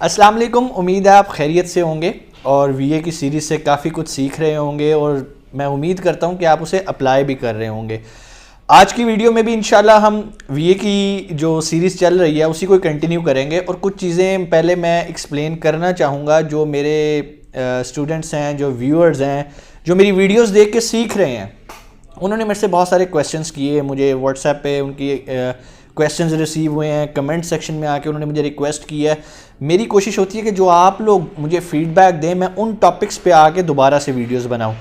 अस्सलाम वालेकुम। उम्मीद है आप खैरियत से होंगे और वीए की सीरीज़ से काफ़ी कुछ सीख रहे होंगे और मैं उम्मीद करता हूं कि आप उसे अप्लाई भी कर रहे होंगे। आज की वीडियो में भी इंशाल्लाह हम वीए की जो सीरीज़ चल रही है उसी को कंटिन्यू करेंगे और कुछ चीज़ें पहले मैं एक्सप्लेन करना चाहूँगा जो मेरे स्टूडेंट्स हैं, जो व्यूअर्स हैं, जो मेरी वीडियोस देख के सीख रहे हैं। उन्होंने मेरे से बहुत सारे क्वेश्चंस किए, मुझे व्हाट्सएप पे उनकी क्वेश्चंस रिसीव हुए हैं, कमेंट सेक्शन में आके उन्होंने मुझे रिक्वेस्ट की है। मेरी कोशिश होती है कि जो आप लोग मुझे फीडबैक दें मैं उन टॉपिक्स पे आके दोबारा से वीडियोस बनाऊं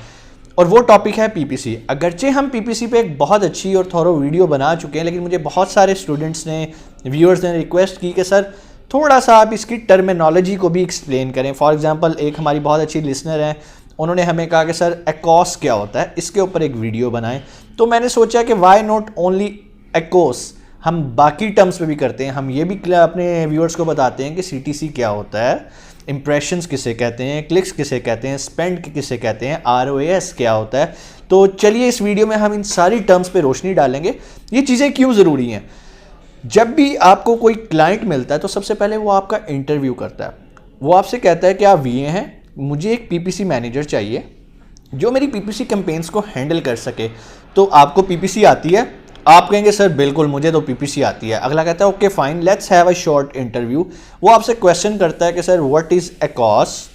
और वो टॉपिक है पीपीसी। अगरचे हम पीपीसी पे एक बहुत अच्छी और थॉरो वीडियो बना चुके हैं, लेकिन मुझे बहुत सारे स्टूडेंट्स ने, व्यूअर्स ने रिक्वेस्ट की कि सर थोड़ा सा आप इसकी टर्मिनोलॉजी को भी एक्सप्लेन करें। फॉर एग्जांपल एक हमारी बहुत अच्छी लिसनर हैं, उन्होंने हमें कहा कि सर एकॉस क्या होता है, इसके ऊपर एक वीडियो बनाएं। तो मैंने सोचा कि वाई नॉट ओनली एकॉस, हम बाकी टर्म्स पे भी करते हैं। हम ये भी अपने व्यूअर्स को बताते हैं कि सीटीसी क्या होता है, इंप्रेशंस किसे कहते हैं, क्लिक्स किसे कहते हैं, स्पेंड किसे कहते हैं, आरओएस क्या होता है। तो चलिए इस वीडियो में हम इन सारी टर्म्स पे रोशनी डालेंगे। ये चीज़ें क्यों ज़रूरी हैं। जब भी आपको कोई क्लाइंट मिलता है तो सबसे पहले वो आपका इंटरव्यू करता है। वो आपसे कहता है कि आप वीए हैं, मुझे एक पीपीसी मैनेजर चाहिए जो मेरी पीपीसी कैंपेन्स को हैंडल कर सके। तो आपको पीपीसी आती है? आप कहेंगे सर बिल्कुल मुझे तो पीपीसी आती है। अगला कहता है okay fine, let's have a short interview. वो आपसे क्वेश्चन करता है कि सर व्हाट इज़ एकॉस,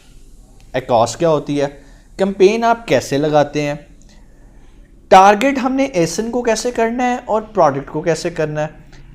एकॉस क्या होती है, कैंपेन आप कैसे लगाते हैं, टारगेट हमने एसन को कैसे करना है और प्रोडक्ट को कैसे करना है,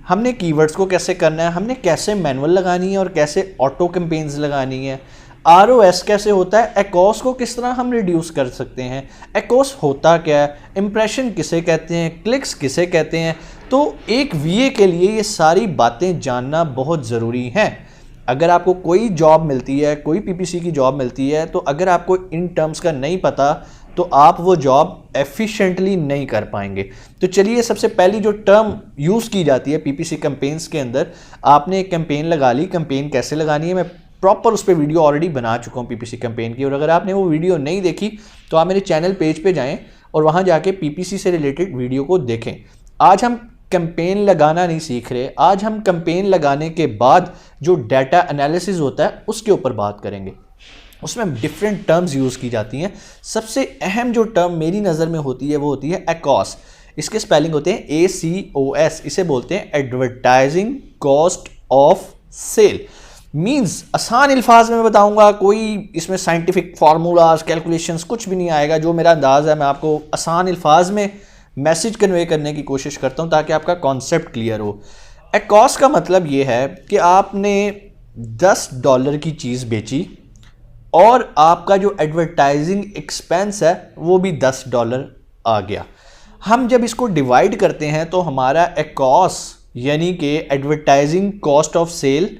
हमने कीवर्ड्स को कैसे करना है, हमने कैसे मैनुअल लगानी है और कैसे ऑटो कैंपेन्स लगानी है, आरओएस कैसे होता है, एकॉस को किस तरह हम रिड्यूस कर सकते हैं, एकॉस होता क्या है, इंप्रेशन किसे कहते हैं, क्लिक्स किसे कहते हैं। तो एक वीए के लिए ये सारी बातें जानना बहुत ज़रूरी हैं। अगर आपको कोई जॉब मिलती है, कोई पीपीसी की जॉब मिलती है, तो अगर आपको इन टर्म्स का नहीं पता तो आप वो जॉब एफिशिएंटली नहीं कर पाएंगे। तो चलिए सबसे पहली जो टर्म यूज़ की जाती है पीपीसी कैंपेन्स के अंदर, आपने एक कैंपेन लगा ली, कैंपेन कैसे लगानी है मैं प्रॉपर उस पर वीडियो ऑलरेडी बना चुका हूँ पीपीसी कैंपेन की। और अगर आपने वो वीडियो नहीं देखी तो आप मेरे चैनल पेज पे जाएं और वहाँ जाके पीपीसी से रिलेटेड वीडियो को देखें। आज हम कैंपेन लगाना नहीं सीख रहे, आज हम कैंपेन लगाने के बाद जो डाटा एनालिसिस होता है उसके ऊपर बात करेंगे। उसमें डिफरेंट टर्म्स यूज़ की जाती हैं। सबसे अहम जो टर्म मेरी नज़र में होती है वो होती है एकॉस। इसके स्पेलिंग होते हैं ACOS। इसे बोलते हैं advertising cost of sale. Means आसान अल्फाज में बताऊंगा, कोई इसमें साइंटिफिक फार्मूलाज कैलकुलेशंस कुछ भी नहीं आएगा। जो मेरा अंदाज़ है मैं आपको आसान अल्फाज में मैसेज कन्वे करने की कोशिश करता हूं ताकि आपका कॉन्सेप्ट क्लियर हो। एकॉस का मतलब ये है कि आपने $10 की चीज़ बेची और आपका जो एडवर्टाइजिंग एक्सपेंस है वो भी $10 आ गया। हम जब इसको डिवाइड करते हैं तो हमारा एकॉस यानी कि एडवर्टाइजिंग कॉस्ट ऑफ सेल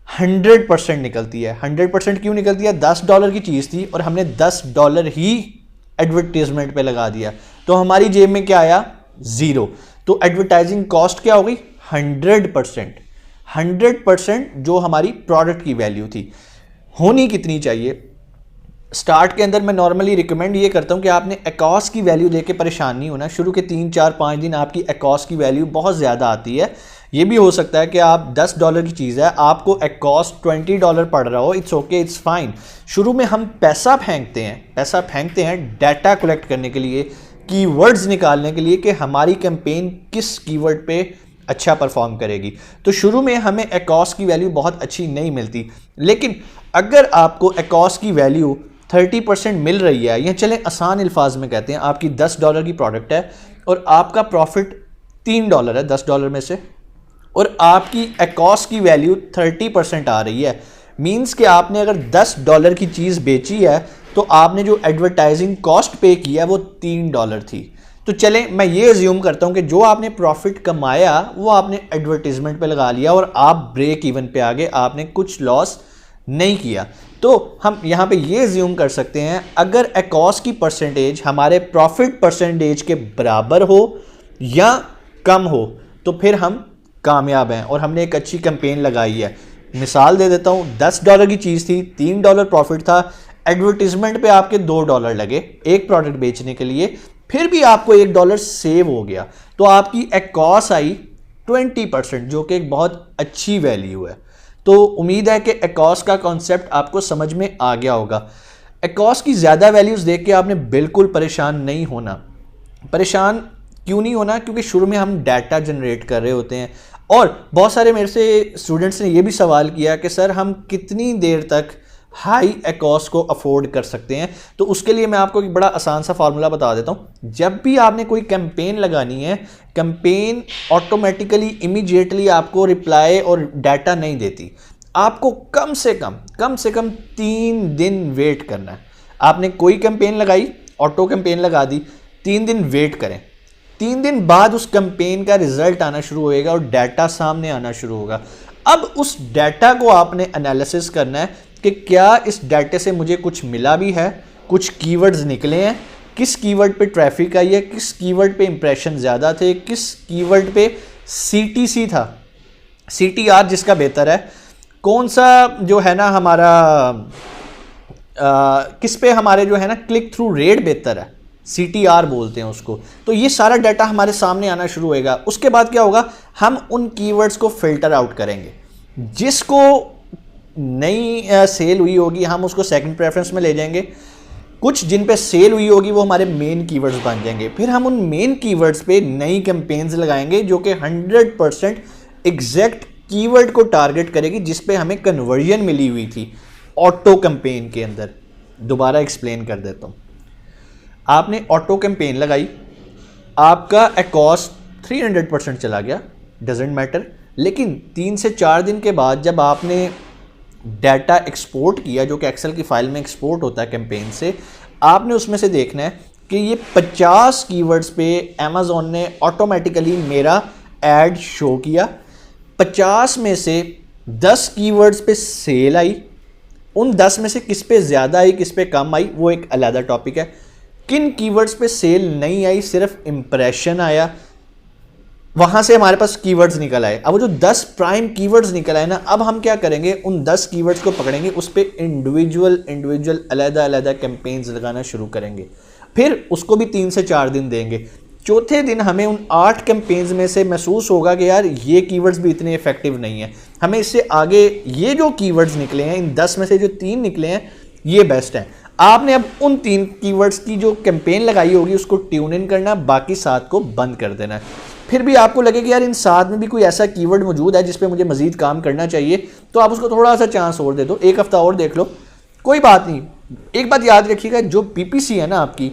100% निकलती है। 100% क्यों निकलती है? $10 की चीज़ थी और हमने $10 ही एडवर्टीजमेंट पे लगा दिया, तो हमारी जेब में क्या आया? ज़ीरो। तो एडवर्टाइजिंग कॉस्ट क्या हो गई? 100%। 100% जो हमारी प्रोडक्ट की वैल्यू थी। होनी कितनी चाहिए? स्टार्ट के अंदर मैं नॉर्मली रिकमेंड ये करता हूँ कि आपने एकॉस की वैल्यू लेके परेशान नहीं होना। शुरू के 3, 4, 5 दिन आपकी एकॉस की वैल्यू बहुत ज़्यादा आती है। ये भी हो सकता है कि आप $10 की चीज़ है, आपको एकॉस $20 पड़ रहा हो, इट्स ओके, इट्स फाइन। शुरू में हम पैसा फेंकते हैं डाटा कलेक्ट करने के लिए, कीवर्ड्स निकालने के लिए कि हमारी कैंपेन किस कीवर्ड पे अच्छा परफॉर्म करेगी। तो शुरू में हमें एकॉस की वैल्यू बहुत अच्छी नहीं मिलती, लेकिन अगर आपको एकॉस की वैल्यू 30% मिल रही है, या चलें आसान अल्फाज में कहते हैं आपकी $10 की प्रोडक्ट है और आपका प्रॉफिट $3 है $10 में से, और आपकी एकॉस की वैल्यू 30% आ रही है, मींस कि आपने अगर $10 की चीज़ बेची है तो आपने जो एडवर्टाइजिंग कॉस्ट पे किया है वो $3 थी। तो चलें मैं ये अज्यूम करता हूँ कि जो आपने प्रॉफिट कमाया वो आपने एडवर्टीजमेंट पे लगा लिया और आप ब्रेक इवन पे आ गए, आपने कुछ लॉस नहीं किया। तो हम यहाँ पे ये अज्यूम कर सकते हैं अगर एकॉस की परसेंटेज हमारे प्रॉफिट परसेंटेज के बराबर हो या कम हो तो फिर हम कामयाब हैं और हमने एक अच्छी कैंपेन लगाई है। मिसाल दे देता हूँ, $10 की चीज़ थी, $3 प्रॉफिट था, एडवर्टीजमेंट पे आपके $2 लगे एक प्रोडक्ट बेचने के लिए, फिर भी आपको $1 सेव हो गया, तो आपकी एकॉस आई 20%, जो कि एक बहुत अच्छी वैल्यू है। तो उम्मीद है कि एकॉस का कॉन्सेप्ट आपको समझ में आ गया होगा। एकॉस की ज़्यादा वैल्यूज़ देख के आपने बिल्कुल परेशान नहीं होना। परेशान क्यों नहीं होना? क्योंकि शुरू में हम डाटा जनरेट कर रहे होते हैं और बहुत सारे मेरे से स्टूडेंट्स ने ये भी सवाल किया कि सर हम कितनी देर तक हाई एकॉस को अफोर्ड कर सकते हैं। तो उसके लिए मैं आपको एक बड़ा आसान सा फार्मूला बता देता हूँ। जब भी आपने कोई कैंपेन लगानी है, कैंपेन ऑटोमेटिकली इमीडिएटली आपको रिप्लाई और डाटा नहीं देती। आपको कम से कम 3 दिन वेट करना है। आपने कोई कैंपेन लगाई, ऑटो कैंपेन लगा दी, 3 दिन वेट करें। 3 दिन बाद उस कैंपेन का रिजल्ट आना शुरू होएगा और डाटा सामने आना शुरू होगा। अब उस डाटा को आपने एनालिसिस करना है कि क्या इस डाटे से मुझे कुछ मिला भी है, कुछ कीवर्ड्स निकले हैं, किस कीवर्ड पे ट्रैफिक आई है, किस कीवर्ड पे इंप्रेशन ज़्यादा थे, किस कीवर्ड पे CTC था, CTR जिसका बेहतर है, कौन सा जो है ना हमारा किस पे हमारे जो है ना क्लिक थ्रू रेट बेहतर है, CTR बोलते हैं उसको। तो ये सारा डाटा हमारे सामने आना शुरू होएगा। उसके बाद क्या होगा, हम उन कीवर्ड्स को फिल्टर आउट करेंगे। जिसको नई सेल हुई होगी हम उसको सेकंड प्रेफरेंस में ले जाएंगे। कुछ जिन पे सेल हुई होगी वो हमारे मेन कीवर्ड्स बन जाएंगे। फिर हम उन मेन कीवर्ड्स पे नई कैंपेन्स लगाएंगे जो कि 100% एग्जैक्ट कीवर्ड को टारगेट करेगी जिस पे हमें कन्वर्जन मिली हुई थी ऑटो कैंपेन के अंदर। दोबारा एक्सप्लेन कर देता हूँ। आपने ऑटो कैंपेन लगाई, आपका एकॉस 300% चला गया, डजेंट मैटर। लेकिन 3 से 4 दिन के बाद जब आपने डाटा एक्सपोर्ट किया, जो कि एक्सेल की फाइल में एक्सपोर्ट होता है कैंपेन से, आपने उसमें से देखना है कि ये 50 कीवर्ड्स पे अमेज़ॉन ने ऑटोमेटिकली मेरा ऐड शो किया। 50 में से 10 कीवर्ड्स पे सेल आई। उन 10 में से किस पे ज़्यादा आई, किस पे कम आई, वो एक अलग टॉपिक है। किन कीवर्ड्स पे सेल नहीं आई, सिर्फ इंप्रेशन आया, वहां से हमारे पास कीवर्ड्स निकल आए। अब वो जो 10 प्राइम कीवर्ड्स निकल आए ना, अब हम क्या करेंगे, उन 10 कीवर्ड्स को पकड़ेंगे, उस पर इंडिविजुअल अलग कैंपेन्स लगाना शुरू करेंगे। फिर उसको भी 3 से 4 दिन देंगे। चौथे दिन हमें उन 8 कैंपेन्स में से महसूस होगा कि यार ये कीवर्ड्स भी इतने इफेक्टिव नहीं है, हमें इससे आगे ये जो कीवर्ड्स निकले हैं, इन 10 में से जो 3 निकले हैं ये बेस्ट हैं। आपने अब उन 3 कीवर्ड्स की जो कैंपेन लगाई होगी उसको ट्यून इन करना, बाकी 7 को बंद कर देना है। फिर भी आपको लगे कि यार इन 7 में भी कोई ऐसा कीवर्ड मौजूद है जिस पे मुझे मजीद काम करना चाहिए, तो आप उसको थोड़ा सा चांस और दे दो, 1 हफ्ता और देख लो, कोई बात नहीं। एक बात याद रखिएगा, जो PPC है ना आपकी,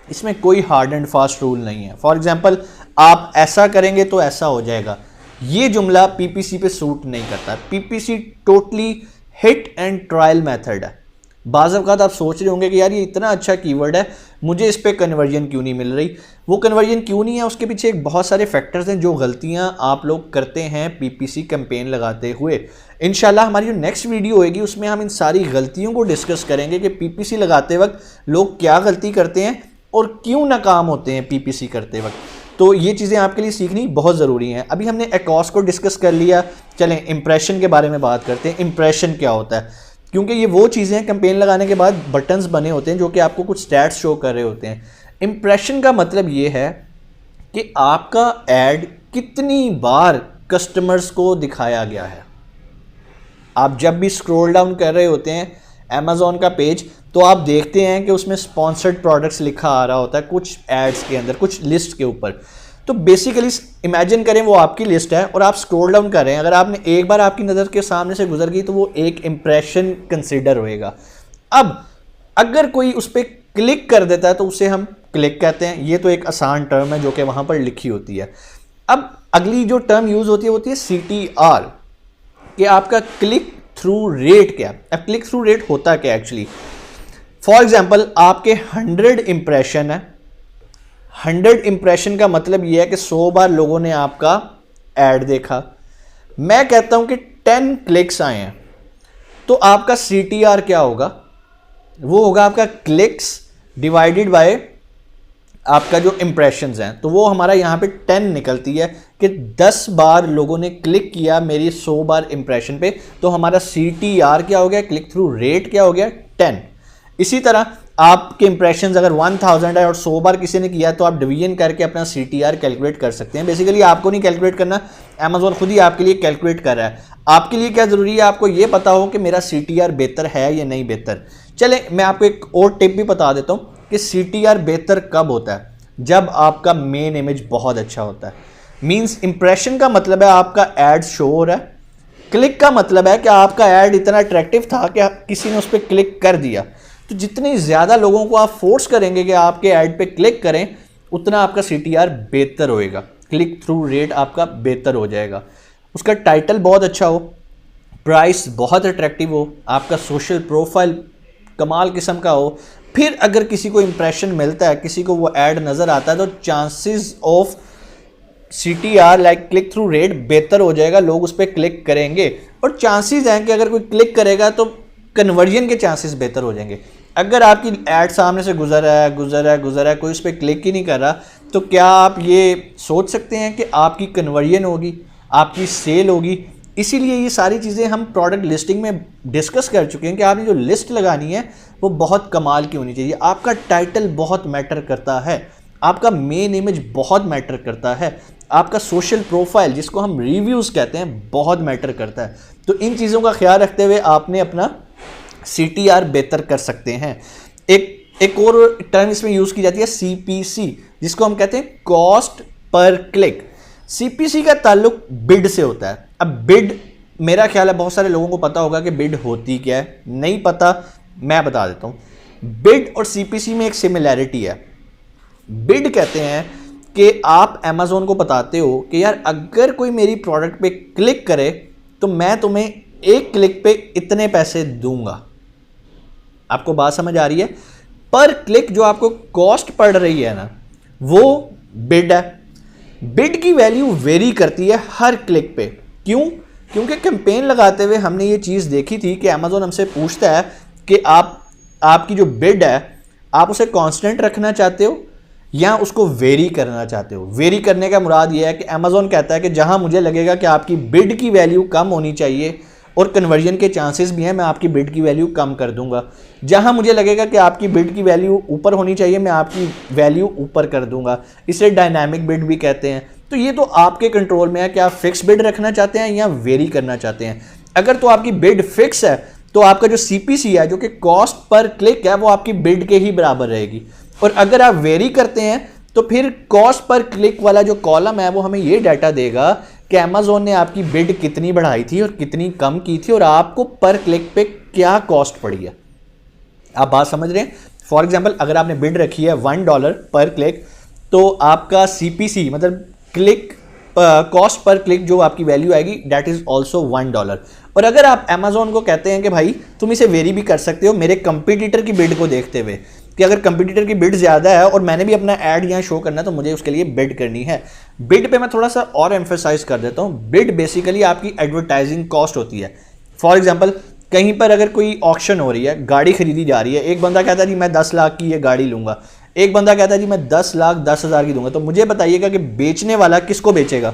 इसमें कोई हार्ड एंड फास्ट रूल नहीं है। फॉर एग्जाम्पल, आप ऐसा करेंगे तो ऐसा हो जाएगा, ये जुमला PPC पे सूट नहीं करता। PPC totally hit and trial method है। बाज़ औक़ात आप सोच रहे होंगे कि यार ये इतना अच्छा कीवर्ड है, मुझे इस पे कन्वर्जन क्यों नहीं मिल रही। वो कन्वर्जन क्यों नहीं है, उसके पीछे एक बहुत सारे फैक्टर्स हैं जो गलतियां आप लोग करते हैं PPC कैंपेन लगाते हुए। इंशाल्लाह हमारी जो नेक्स्ट वीडियो होएगी उसमें हम इन सारी गलतियों को डिस्कस करेंगे कि PPC लगाते वक्त लोग क्या गलती करते हैं और क्यों नाकाम होते हैं PPC करते वक्त। तो ये चीज़ें आपके लिए सीखनी बहुत ज़रूरी हैं। अभी हमने एकॉस को डिस्कस कर लिया, चलें इंप्रेशन के बारे में बात करते हैं। इंप्रेशन क्या होता है, क्योंकि ये वो चीज़ें हैं कैंपेन लगाने के बाद बटन्स बने होते हैं जो कि आपको कुछ स्टैट्स शो कर रहे होते हैं। इंप्रेशन का मतलब ये है कि आपका ऐड कितनी बार कस्टमर्स को दिखाया गया है। आप जब भी स्क्रॉल डाउन कर रहे होते हैं अमेज़ॉन का पेज, तो आप देखते हैं कि उसमें स्पॉन्सर्ड प्रोडक्ट्स लिखा आ रहा होता है कुछ एड्स के अंदर, कुछ लिस्ट के ऊपर। तो बेसिकली इमेजिन करें वो आपकी लिस्ट है और आप स्क्रॉल डाउन कर रहे हैं। अगर आपने एक बार आपकी नज़र के सामने से गुजर गई तो वो एक इंप्रेशन कंसिडर होएगा। अब अगर कोई उस पर क्लिक कर देता है तो उसे हम क्लिक कहते हैं। ये तो एक आसान टर्म है जो कि वहाँ पर लिखी होती है। अब अगली जो टर्म यूज़ होती है CTR, कि आपका क्लिक थ्रू रेट क्या है। अब क्लिक थ्रू रेट होता क्या एक्चुअली, फॉर एग्जाम्पल आपके 100 इंप्रेशन है। 100 इंप्रेशन का मतलब यह है कि 100 बार लोगों ने आपका ऐड देखा। मैं कहता हूं कि 10 क्लिक्स आए हैं, तो आपका CTR क्या होगा, वो होगा आपका क्लिक्स डिवाइडेड बाय आपका जो इंप्रेशंस हैं। तो वो हमारा यहाँ पे 10 निकलती है कि 10 बार लोगों ने क्लिक किया मेरी 100 बार इंप्रेशन पे, तो हमारा CTR क्या हो गया, क्लिक थ्रू रेट क्या हो गया, 10। इसी तरह आपके इंप्रेशंस अगर 1000 है और 100 बार किसी ने किया तो आप डिवीजन करके अपना CTR कैलकुलेट कर सकते हैं। बेसिकली आपको नहीं कैलकुलेट करना, अमेजोन खुद ही आपके लिए कैलकुलेट कर रहा है। आपके लिए क्या ज़रूरी है, आपको ये पता हो कि मेरा CTR बेहतर है या नहीं बेहतर। चले मैं आपको एक और टिप भी बता देता हूँ कि CTR बेहतर कब होता है, जब आपका मेन इमेज बहुत अच्छा होता है। मीन्स इंप्रेशन का मतलब है आपका एड शो हो रहा है, क्लिक का मतलब है कि आपका ऐड इतना अट्रैक्टिव था कि किसी ने उस पर क्लिक कर दिया। तो जितनी ज़्यादा लोगों को आप फोर्स करेंगे कि आपके ऐड पे क्लिक करें, उतना आपका CTR बेहतर होएगा, क्लिक थ्रू रेट आपका बेहतर हो जाएगा। उसका टाइटल बहुत अच्छा हो, प्राइस बहुत अट्रैक्टिव हो, आपका सोशल प्रोफाइल कमाल किस्म का हो, फिर अगर किसी को इंप्रेशन मिलता है, किसी को वो ऐड नज़र आता है, तो chances of CTR like click through rate बेहतर हो जाएगा, लोग उस पर क्लिक करेंगे और चांसेस हैं कि अगर कोई क्लिक करेगा तो कन्वर्जन के चांसेस बेहतर हो जाएंगे। अगर आपकी ऐड सामने से गुजर रहा है, कोई उस पर क्लिक ही नहीं कर रहा, तो क्या आप ये सोच सकते हैं कि आपकी कन्वर्जन होगी, आपकी सेल होगी? इसीलिए ये सारी चीज़ें हम प्रोडक्ट लिस्टिंग में डिस्कस कर चुके हैं कि आपने जो लिस्ट लगानी है वो बहुत कमाल की होनी चाहिए। आपका टाइटल बहुत मैटर करता है, आपका मेन इमेज बहुत मैटर करता है, आपका सोशल प्रोफाइल जिसको हम रिव्यूज़ कहते हैं बहुत मैटर करता है। तो इन चीज़ों का ख्याल रखते हुए आपने अपना CTR बेहतर कर सकते हैं। एक और टर्म इसमें यूज़ की जाती है CPC, जिसको हम कहते हैं कॉस्ट पर क्लिक। CPC का ताल्लुक बिड से होता है। अब बिड, मेरा ख्याल है बहुत सारे लोगों को पता होगा कि बिड होती क्या है, नहीं पता मैं बता देता हूँ। बिड और CPC में एक सिमिलैरिटी है। बिड कहते हैं कि आप अमेजोन को बताते हो कि यार अगर कोई मेरी प्रोडक्ट पे क्लिक करे तो मैं तुम्हें एक क्लिक पे इतने पैसे दूंगा। आपको बात समझ आ रही है? पर क्लिक जो आपको कॉस्ट पड़ रही है ना, वो बिड है। बिड की वैल्यू वेरी करती है हर क्लिक पे। क्यों? क्योंकि कैंपेन लगाते हुए हमने ये चीज़ देखी थी कि अमेजोन हमसे पूछता है कि आपकी जो बिड है आप उसे कांस्टेंट रखना चाहते हो या उसको वेरी करना चाहते हो। वेरी करने का मुराद ये है कि अमेजोन कहता है कि जहां मुझे लगेगा कि आपकी बिड की वैल्यू कम होनी चाहिए और कन्वर्जन के चांसेस भी हैं, मैं आपकी बिड की वैल्यू कम कर दूंगा। जहां मुझे लगेगा कि आपकी बिड की वैल्यू ऊपर होनी चाहिए, मैं आपकी वैल्यू ऊपर कर दूंगा। इसे डायनामिक बिड भी कहते हैं। तो ये तो आपके कंट्रोल में है कि आप फिक्स बिड रखना चाहते हैं या वेरी करना चाहते हैं। अगर तो आपकी बिड फिक्स है तो आपका जो CPC है, जो कि कॉस्ट पर क्लिक है, वो आपकी बिड के ही बराबर रहेगी। और अगर आप वेरी करते हैं तो फिर कॉस्ट पर क्लिक वाला जो कॉलम है वो हमें ये डाटा देगा कि अमेजोन ने आपकी बिड कितनी बढ़ाई थी और कितनी कम की थी और आपको पर क्लिक पे क्या कॉस्ट पड़ी है। आप बात समझ रहे हैं? फॉर एग्जांपल अगर आपने बिड रखी है $1 पर क्लिक, तो आपका CPC मतलब क्लिक कॉस्ट पर क्लिक जो आपकी वैल्यू आएगी दैट इज ऑल्सो $1। और अगर आप अमेजोन को कहते हैं कि भाई तुम इसे वेरी भी कर सकते हो मेरे कंपटीटर की बिड को देखते हुए, कि अगर कंपटीटर की बिड ज़्यादा है और मैंने भी अपना ऐड यहाँ शो करना है तो मुझे उसके लिए बिड करनी है। बिड पे मैं थोड़ा सा और एम्फेसाइज कर देता हूँ। बिड बेसिकली आपकी एडवर्टाइजिंग कॉस्ट होती है। फॉर एग्जांपल कहीं पर अगर कोई ऑक्शन हो रही है, गाड़ी खरीदी जा रही है, एक बंदा कहता है जी मैं 10 लाख की ये गाड़ी लूँगा, एक बंदा कहता है जी मैं 10,10,000 की दूंगा, तो मुझे बताइएगा कि बेचने वाला किसको बेचेगा?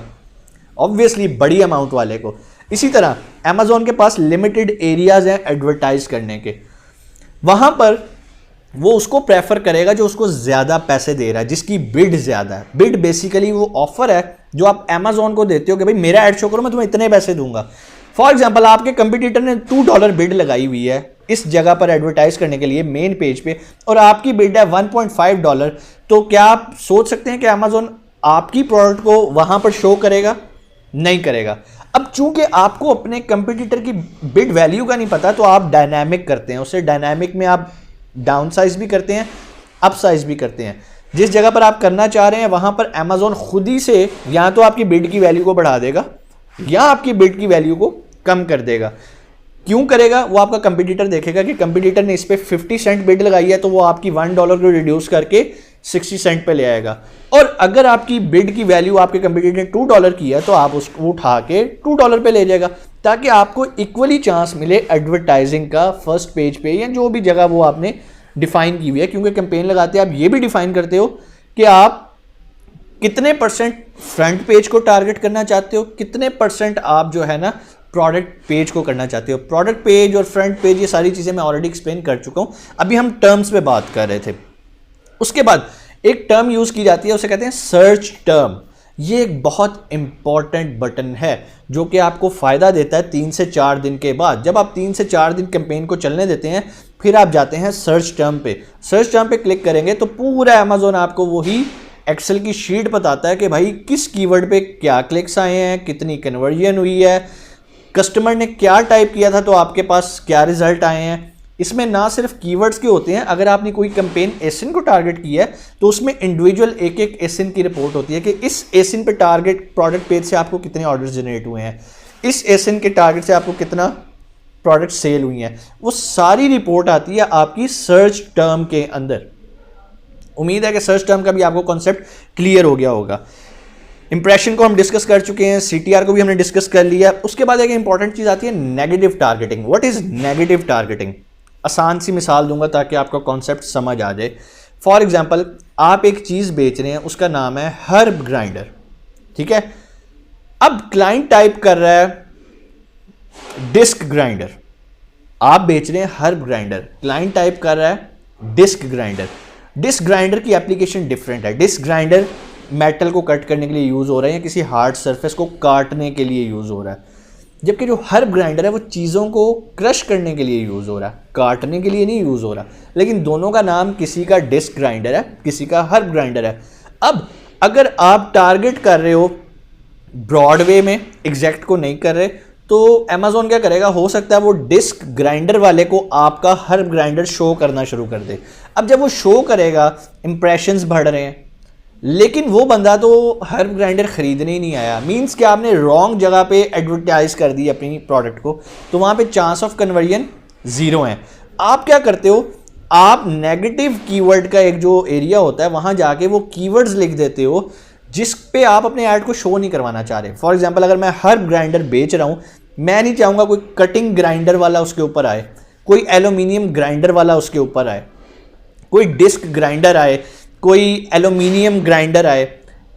ऑब्वियसली बड़ी अमाउंट वाले को। इसी तरह अमेजोन के पास लिमिटेड एरियाज हैं एडवर्टाइज करने के, वहाँ पर वो उसको प्रेफर करेगा जो उसको ज़्यादा पैसे दे रहा है, जिसकी बिड ज़्यादा है। बिड बेसिकली वो ऑफर है जो आप अमेजोन को देते हो कि भाई मेरा ऐड शो करो, मैं तुम्हें इतने पैसे दूंगा। फॉर एग्जाम्पल आपके कंपटीटर ने $2 बिड लगाई हुई है इस जगह पर एडवर्टाइज करने के लिए मेन पेज पे, और आपकी बिड है $1.5, तो क्या आप सोच सकते हैं कि अमेजोन आपकी प्रोडक्ट को वहां पर शो करेगा? नहीं करेगा। अब चूंकि आपको अपने कंपटीटर की बिड वैल्यू का नहीं पता, तो आप डायनामिक करते हैं उसे। डायनामिक में आप डाउन साइज भी करते हैं, अप साइज भी करते हैं। जिस जगह पर आप करना चाह रहे हैं वहां पर अमेजोन खुद ही से या तो आपकी बिड की वैल्यू को बढ़ा देगा या आपकी बिड की वैल्यू को कम कर देगा। क्यों करेगा? वो आपका कंपटीटर देखेगा कि कंपटीटर ने इस पे 50 सेंट बिड लगाई है, तो वो आपकी $1 को रिड्यूस करके 60 सेंट पे ले आएगा। और अगर आपकी बिड की वैल्यू आपके कंपटीटर ने $2 की है, तो आप उसको उठा के $2 पे ले जाएगा, ताकि आपको इक्वली चांस मिले एडवर्टाइजिंग का फर्स्ट पेज पे या जो भी जगह वो आपने डिफाइन की हुई है। क्योंकि कैंपेन लगाते हैं आप ये भी डिफाइन करते हो कि आप कितने % फ्रंट पेज को टारगेट करना चाहते हो, कितने % आप जो है ना प्रोडक्ट पेज को करना चाहते हो। प्रोडक्ट पेज और फ्रंट पेज ये सारी चीज़ें मैं ऑलरेडी एक्सप्लेन कर चुका हूँ, अभी हम टर्म्स पे बात कर रहे थे। उसके बाद एक टर्म यूज़ की जाती है, उसे कहते हैं सर्च टर्म। ये एक बहुत इंपॉर्टेंट बटन है जो कि आपको फ़ायदा देता है 3 से 4 दिन के बाद। जब आप 3 से 4 दिन कैंपेन को चलने देते हैं, फिर आप जाते हैं सर्च टर्म पे। सर्च टर्म पे क्लिक करेंगे तो पूरा अमेज़ॉन आपको वही एक्सेल की शीट बताता है कि भाई किस कीवर्ड पे क्या क्लिक्स आए हैं, कितनी कन्वर्जन हुई है, कस्टमर ने क्या टाइप किया था तो आपके पास क्या रिजल्ट आए हैं। इसमें ना सिर्फ कीवर्ड्स के होते हैं, अगर आपने कोई कैंपेन एसिन को टारगेट किया है तो उसमें इंडिविजुअल एक एक एसिन की रिपोर्ट होती है कि इस एसिन पे टारगेट प्रोडक्ट पेज से आपको कितने ऑर्डर्स जनरेट हुए हैं, इस एसिन के टारगेट से आपको कितना प्रोडक्ट सेल हुई हैं। वो सारी रिपोर्ट आती है आपकी सर्च टर्म के अंदर। उम्मीद है कि सर्च टर्म का भी आपको कॉन्सेप्ट क्लियर हो गया होगा। इंप्रेशन को हम डिस्कस कर चुके हैं, CTR को भी हमने डिस्कस कर लिया। उसके बाद एक इंपॉर्टेंट चीज़ आती है negative targeting. What is negative targeting? आसान सी मिसाल दूंगा ताकि आपका कॉन्सेप्ट समझ आ जाए। फॉर एग्जाम्पल, आप एक चीज़ बेच रहे हैं, उसका नाम है हर्ब ग्राइंडर, ठीक है। अब क्लाइंट टाइप कर रहा है डिस्क ग्राइंडर। आप बेच रहे हैं हर्ब ग्राइंडर, क्लाइंट टाइप कर रहा है डिस्क ग्राइंडर। डिस्क ग्राइंडर की एप्लीकेशन डिफरेंट है। डिस्क ग्राइंडर मेटल को कट करने के लिए यूज़ हो रहा है या किसी हार्ड सरफेस को काटने के लिए यूज़ हो रहा है, जबकि जो हर्ब ग्राइंडर है वो चीज़ों को क्रश करने के लिए यूज़ हो रहा है, काटने के लिए नहीं यूज़ हो रहा। लेकिन दोनों का नाम, किसी का डिस्क ग्राइंडर है, किसी का हर्ब ग्राइंडर है। अब अगर आप टारगेट कर रहे हो ब्रॉडवे में, एग्जैक्ट को नहीं कर रहे, तो अमेज़ॉन क्या करेगा, हो सकता है वो डिस्क ग्राइंडर वाले को आपका हर्ब ग्राइंडर शो करना शुरू कर दे। अब जब वो शो करेगा, इंप्रेशंस बढ़ रहे हैं, लेकिन वो बंदा तो हर्ब ग्राइंडर खरीदने ही नहीं आया। मींस कि आपने रॉन्ग जगह पे एडवर्टाइज कर दी अपनी प्रोडक्ट को, तो वहाँ पे चांस ऑफ कन्वर्जन 0 है। आप क्या करते हो, आप नेगेटिव कीवर्ड का एक जो एरिया होता है वहाँ जाके वो कीवर्ड्स लिख देते हो जिस पे आप अपने ऐड को शो नहीं करवाना चाह रहे। फॉर एग्जाम्पल, अगर मैं हर्ब ग्राइंडर बेच रहा हूँ, मैं नहीं चाहूँगा कोई कटिंग ग्राइंडर वाला उसके ऊपर आए, कोई एल्यूमिनियम ग्राइंडर वाला उसके ऊपर आए, कोई डिस्क ग्राइंडर आए, कोई एल्यूमिनियम ग्राइंडर आए,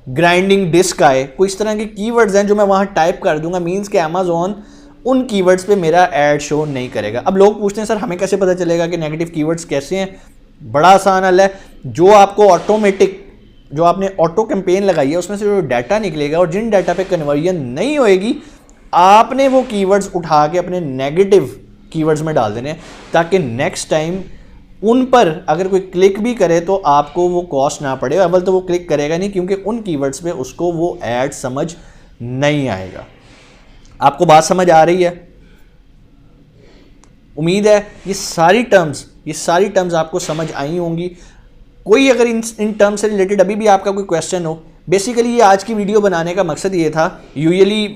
ग्राइंडिंग डिस्क आए। कोई इस तरह के कीवर्ड्स हैं जो मैं वहाँ टाइप कर दूंगा। मींस कि अमेज़ॉन उन कीवर्ड्स पे मेरा ऐड शो नहीं करेगा। अब लोग पूछते हैं सर हमें कैसे पता चलेगा कि नेगेटिव कीवर्ड्स कैसे हैं? बड़ा आसान हल है। जो आपको ऑटोमेटिक, जो आपने ऑटो कैंपेन लगाई है उसमें से जो डाटा निकलेगा और जिन डाटा पे कन्वर्जन नहीं होएगी, आपने वो कीवर्ड्स उठा के अपने नेगेटिव कीवर्ड्स में डाल देने, ताकि नेक्स्ट टाइम उन पर अगर कोई क्लिक भी करे तो आपको वो कॉस्ट ना पड़े। अव्वल तो वो क्लिक करेगा नहीं, क्योंकि उन कीवर्ड्स पे उसको वो ऐड समझ नहीं आएगा। आपको बात समझ आ रही है? उम्मीद है ये सारी टर्म्स आपको समझ आई होंगी। कोई अगर इन टर्म से रिलेटेड अभी भी आपका कोई क्वेश्चन हो, बेसिकली ये आज की वीडियो बनाने का मकसद ये था। यूजुअली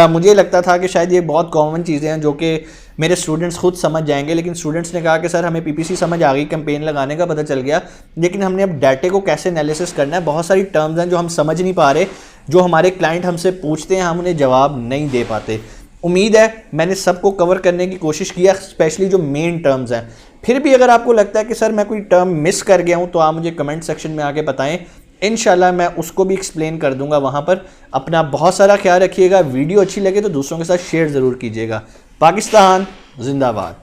मुझे लगता था कि शायद ये बहुत कॉमन चीज़ें हैं जो कि मेरे स्टूडेंट्स खुद समझ जाएंगे, लेकिन स्टूडेंट्स ने कहा कि सर हमें PPC समझ आ गई, कैंपेन लगाने का पता चल गया, लेकिन हमने अब डाटे को कैसे एनालिसिस करना है। बहुत सारी टर्म्स हैं जो हम समझ नहीं पा रहे, जो हमारे क्लाइंट हमसे पूछते हैं, हम उन्हें जवाब नहीं दे पाते। उम्मीद है मैंने सबको कवर करने की कोशिश किया, स्पेशली जो मेन टर्म्स हैं। फिर भी अगर आपको लगता है कि सर मैं कोई टर्म मिस कर गया हूं, तो आप मुझे कमेंट सेक्शन में आके बताएं, इंशाल्लाह मैं उसको भी एक्सप्लेन कर दूंगा वहां पर। अपना बहुत सारा ख्याल रखिएगा। वीडियो अच्छी लगे तो दूसरों के साथ शेयर ज़रूर कीजिएगा। पाकिस्तान जिंदाबाद।